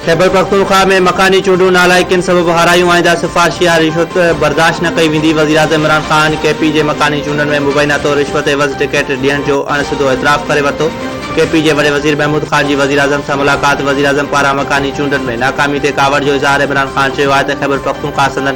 खैबर पख्तूनख्वा में मकानी चूंडू नालायकिन सबब हारायूं आईंदा सिफारशिया रिश्वत बर्दाश्त न कई वेंदी। वज़ीर आज़म इमरान ख़ान केपी जे मकानी चूंडनि में मुबैना तौर रिश्वत एवज़ टिकट ॾियण जो अणसिधो एतराफ़ करे वरितो। केपी जे वॾे वज़ीर महमूद ख़ान जी वज़ीर आज़म सां मुलाक़ात। वज़ीर आज़म पारां मकानी चूंडनि में नाकामी ते कावड़ जो इज़हार। इमरान ख़ान चयो आहे त खैबर पख्तूनख्वा संदन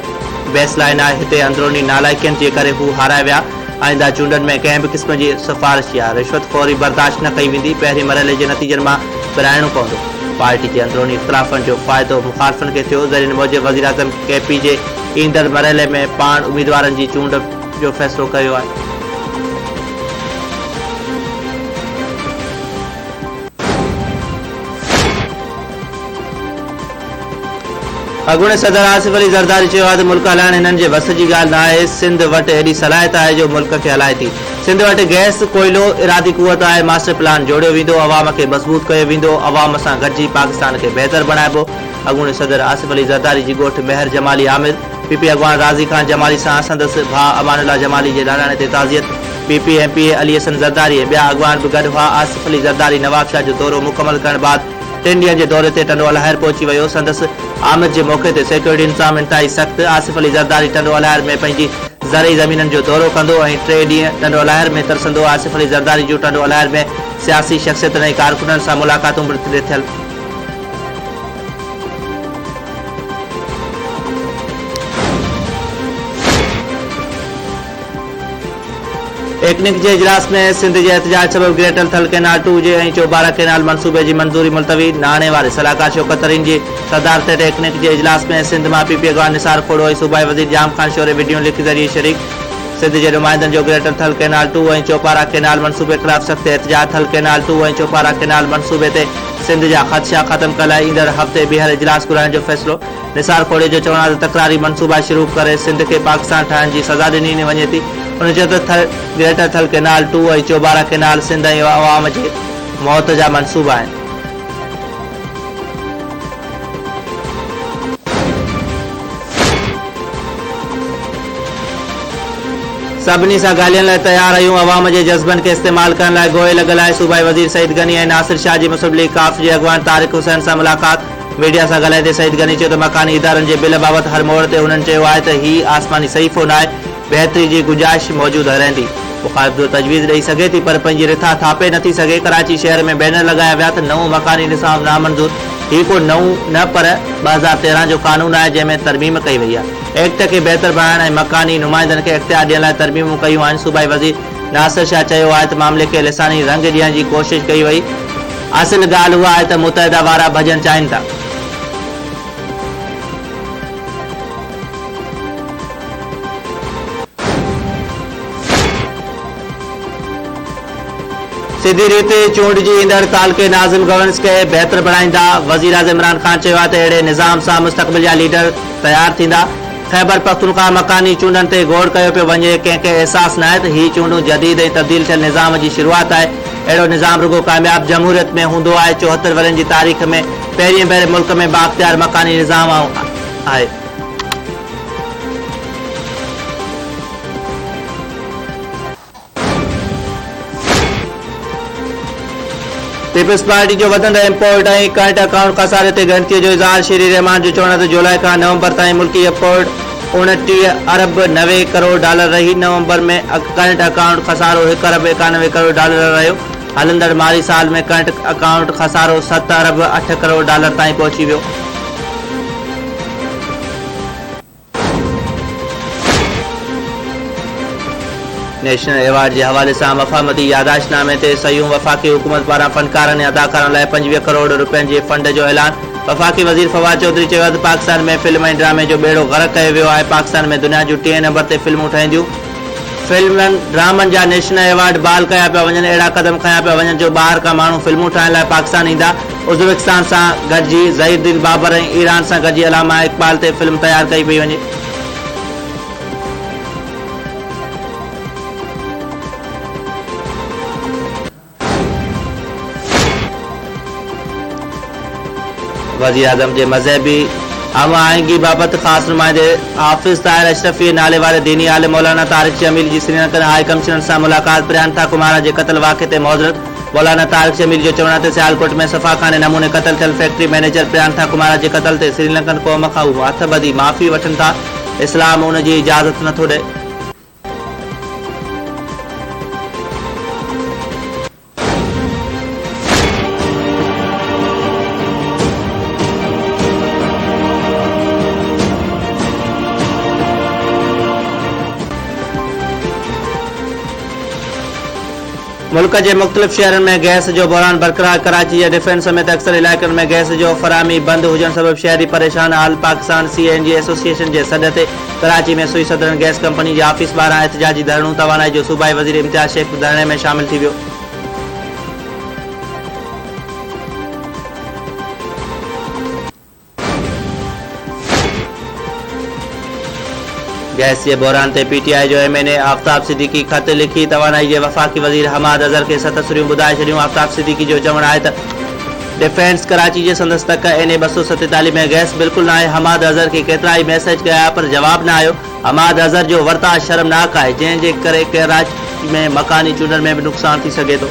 बेस लाइन आहे। हिते अंदरूनी नालायकिन जे करे हू हाराए विया। आईंदा चूंडनि में कंहिं बि क़िस्म जी सिफारिश या रिश्वत ख़ोरी बर्दाश्त न कई वेंदी। पहिरें मरहले जे नतीजनि मां विरहाइणो पवंदो। पार्टी के अंदरूनी इख्तिलाफ़नि जो फ़ाइदो मुखालफ़नि खे थियो। ज़रीन मूजिब वज़ीर आज़म केपी जे ईंदड़ मरहले में पाण उम्मीदवारनि जी चूंड जो फ़ैसिलो कयो आहे। अॻूणे सदर आसिफ अली ज़रदारी चयो आहे त मुल्क हलाइण हिननि जे वस जी ॻाल्हि न आहे। सिंध वटि एॾी सलाहियत आहे जो मुल्क खे हलाए थी। सिंध वटि गैस कोयलो इरादी कुवत आहे। मास्टर प्लान जोड़ियो वेंदो, अवाम खे मज़बूत कयो वेंदो, अवाम सां गॾिजी पाकिस्तान खे बहितर बणाइबो। अॻूणे सदर आसिफ अली ज़रदारी जी ॻोठ मेहर जमाली आमिर पीपी अॻवान राज़ी ख़ान जमाली सां संदसि भाउ अमानुल्लाह जमाली जे ॾाणाणे ते ताज़ियत। पीपी एमपी अली हसन ज़रदारी ऐं ॿिया अॻवान बि गॾु हुआ। आसिफ अली ज़रदारी नवाब शाह जो दौरो मुकमल करण बाद 3 ॾींहनि जे दौरे ते टंडो अलहर पहुची वियो। संदसि आमद जे मौक़े ते सिक्योरिटी इंतज़ाम इंतहाई सख़्त। आसिफ अली ज़रदारी टंडो अलहर में पंहिंजी ज़रई ज़मीननि जो दौरो कंदो ऐं 3 ॾींहं टंडो अलहर में तरसंदो। आसिफ अली ज़रदारी जूं टंडो अलहर में सियासी शख़्सियतनि ऐं कारकुननि सां मुलाक़ातूं बि थियल। एकनिक जे इजलास में सिंध जे एहतजाज सबब ग्रेटर थल कैनाल 2 जे ऐं चौबारा कैनाल मनसूबे जी मंज़ूरी मुलतवी। नाणे वारे सलाहकार शौकत तरीन जी सदारत ते एकनिक जे इजलास में सिंध मां पीपी अॻवान निसार खोड़ो ऐं सूबाई वज़ीर जाम ख़ान शौरे वीडियो लिंक ज़रिए शरीक। सिंध जे नुमाइंदनि जो ग्रेटर थल कैनाल 2 ऐं चौपारा कैनाल मनसूबे ख़िलाफ़ सख़्त एहतजाज। थल कैनाल 2 ऐं चौपारा कैनाल मनसूबे ते सिंध जा ख़दशा ख़त्म करण लाइ ईंदड़ हफ़्ते ॿीहर इजलास घुराइण जो फ़ैसिलो। निसार खोड़े जो चवणु आहे त तकरारी मनसूबा शुरू करे सिंध खे पाकिस्तान ठाहिण जी सज़ा ॾिनी वञे थी। उन चयो त ग्रेटर थल कैनाल 2 ऐं चौबारा कैनाल सिंध ऐं अवाम जे मौत जा मनसूबा आहिनि। सभिनी सां ॻाल्हाइण लाइ तयार आहियूं। अवाम जे जज़्बनि खे इस्तेमालु करण लाइ गोए लॻल आहे। सूबाई वज़ीर सईद गनी ऐं नासिर शाह जी मुस्लिम लीग काफ जे अॻवान तारिक हुसैन सां मुलाक़ात। मीडिया सां ॻाल्हाईंदे सईद गनी चयो त मकानी इदारनि जे बिल बाबति हर मोड़ ते हुननि चयो आहे त हीउ आसमानी सहीफ़ो न आहे, बहितरी जी गुंजाइश मौजूदु रहंदी। मुखालिफ़ जो तजवीज़ ॾेई सघे थी पर पंहिंजी रिथा थापे नथी सघे। कराची शहर में बैनर लॻाया विया त नओं मकानी निज़ाम नामंज़ूर। हीउ को नओं न पर 2013 जो कानून आहे जंहिंमें तरमीम कई वई आहे। एक्ट खे बहितर बणाइण ऐं मकानी नुमाइंदनि खे इख्तियार ॾियण लाइ तरमीमूं कयूं आहिनि। सूबाई वज़ीर नासिर शाह चयो आहे त मामले खे लिसानी रंग ॾियण जी कोशिशि कई वई। असुल ॻाल्हि उहा आहे त मुतहिदा वारा भॼन चाहिनि था। सिधी रीति चूंड जी ईंदड़ काल के नाज़िम गवर्नेंस खे बहितर बणाईंदा। वज़ीर आज़म इमरान ख़ान चयो आहे त अहिड़े निज़ाम सां मुस्तक़बिल जा लीडर तयारु थींदा। खैबर पख्तूनख्वा मकानी चूंडनि ते गौर कयो पियो वञे। कंहिंखे अहसासु न आहे त हीउ चूंडूं जदीद ऐं तब्दील थियल निज़ाम जी शुरूआति आहे। अहिड़ो निज़ाम रुगो कामयाब जमहूरियत में हूंदो आहे। 74 वरनि जी तारीख़ में पहिरीं भेरे मुल्क में बाख़्तियार मकानी निज़ाम आहे। पीपल्स पार्टी जो वधंदड़ इम्पोर्ट ऐं करंट अकाउंट खसारे ते गिनतीअ जो इज़हार। श्री रहमान जो चवणु आहे त जुलाई खां नवंबर ताईं मुल्की इम्पोर्ट 29 अरब 90 करोड़ डॉलर रही। नवंबर में करंट अकाउंट खसारो 1 अरब 91 करोड़ डॉलर रहियो। हलंदड़ माली साल में करंट अकाउंट खसारो 7 अरब 8 करोड़ डॉलर ताईं पहुची वियो। नेशनल अवार्ड के हवाले से मफ़ामती यादाश्तनामे ते सयूं। वफ़ाक़ी हुकूमत पारां फनकारनि ऐं अदाकारनि लाइ 25 करोड़ रुपयनि जे फंड जो ऐलान। वफ़ाक़ी वज़ीर फवाद चौधरी चयो आहे त पाकिस्तान में फिल्म ऐं ड्रामे जो बेड़ो ग़रक़ कयो वियो आहे। पाकिस्तान में दुनिया जूं 3 नंबर ते फिल्मूं ठहंदियूं। फिल्मनि ड्रामनि जा नेशनल अवार्ड बहाल कया पिया वञनि। अहिड़ा क़दम खयां पिया वञनि जो ॿाहिरि खां माण्हू फिल्मूं ठाहिण लाइ पाकिस्तान ईंदा। उज़्बेकिस्तान सां गॾिजी ज़हीरुद्दीन बाबर ऐं ईरान सां गॾिजी अलामा इक़बाल ते फिल्म तयारु कई पई वञे। वज़ीर आज़म जे मज़हबी हम आहंगी बाबति ख़ासि नुमाइंदे हाफ़िज़ ताहिर अशरफी नाले वारे दीनी आलिम मौलाना तारिक जमील जी श्रीनगर हाई कमिश्नर सां मुलाक़ात। प्रियंका कुमार जे क़त्ल वाक़े ते मौज़रत। मौलाना तारिक जमील जो चवण ते सियालकोट में सफ़ाखाने नमूने क़त्ल थियल फैक्ट्री मैनेजर प्रियांथा कुमार के क़त्ल ते श्रीलंकन क़ौम खां हथ ॿधी माफ़ी वठनि था। इस्लाम उन जी इजाज़त नथो ॾे। मुल्क के मुख्तलिफ़ शहर में गैस जो बहरान बरकरार। कराची या डिफेंस समेत अक्सर इलाक़न में गैस जो फराहमी बंद हुजण सबब शहरी परेशान। आल पाकिस्तान CNG एसोसिएशन के सॾ ते कराची में सुई सदरन गैस कंपनी के ऑफिस ॿाहिरां एहतजाजी धरणो। तवानाई जो सूबाई वज़ीर इम्तियाज़ शेख धरणे में शामिल थी वियो। गैस के बहरान ते PTI जो MNA आफ्ताब सिद्दीकी खत लिखी। तवानाई के वफ़ाक़ी वज़ीर हमाद अज़हर के सतसरियूं ॿुधाए छॾियूं। आफ्ताब सिद्दीकी जो चवण है डिफेंस कराची के संदसि तक NA 247 में गैस बिल्कुल ना है। हमाद अज़हर के केतरा ही मैसेज कया पर जवाब ना आयो। हमाद अज़हर जो वर्ता शर्मनाक है जैसे करे कराची में मकानी चूंडन में भी नुकसान थी सके तो।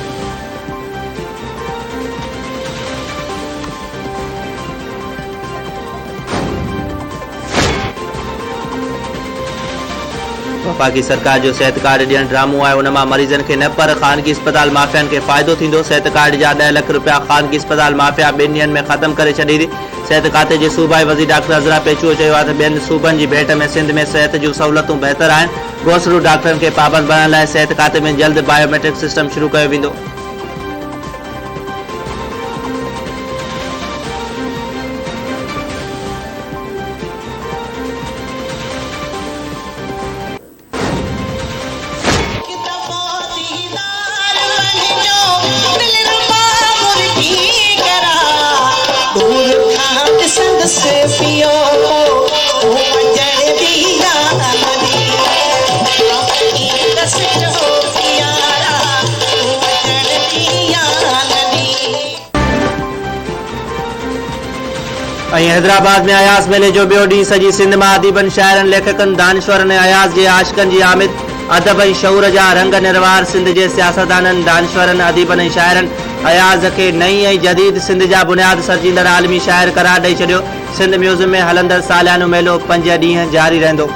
वफाकी सरकार जो सेहत कार्ड ॾियण ड्रामो है। उनमां मरीजन के न पर खानगी अस्पताल माफ़ियान के फ़ायदो थींदो। सेहत कार्ड जा 10 लाख रुपया खानगी अस्पताल माफ़िया 2 ॾींहनि में ख़त्म करे छॾी। सेहत खाते के सूबाई वज़ीर डॉक्टर अज़रा पेचूअ चयो आहे त ॿियनि सूबनि जी भेट में सिंध में सेहत जूं सहूलियतूं बहितर आहिनि। गोसरू डॉक्टरनि के पाबंद बणण लाइ सेहत खाते में जल्द बायोमेट्रिक सिस्टम शुरू कयो वेंदो। हैदराबाद में अयाज़ मेले जो ॿियो ॾींहुं सॼी सिंध मां अदीबन शाइरनि लेखकनि दानिश्वरनि अयाज़ जे आशिक़नि जी आमिद। अदब ऐं शऊर जा रंग निरवार। सिंध के सियासतदाननि दानिश्वरनि अदीबनि ऐं शाइरनि अयाज़ के नई ऐं जदीद सिंध जा बुनियाद सरजींदड़ आलमी शाइर करार ॾेई छॾियो। सिंध म्यूज़ियम में हलंदड़ सालियानो मेलो 5 ॾींहं जारी रहंदो।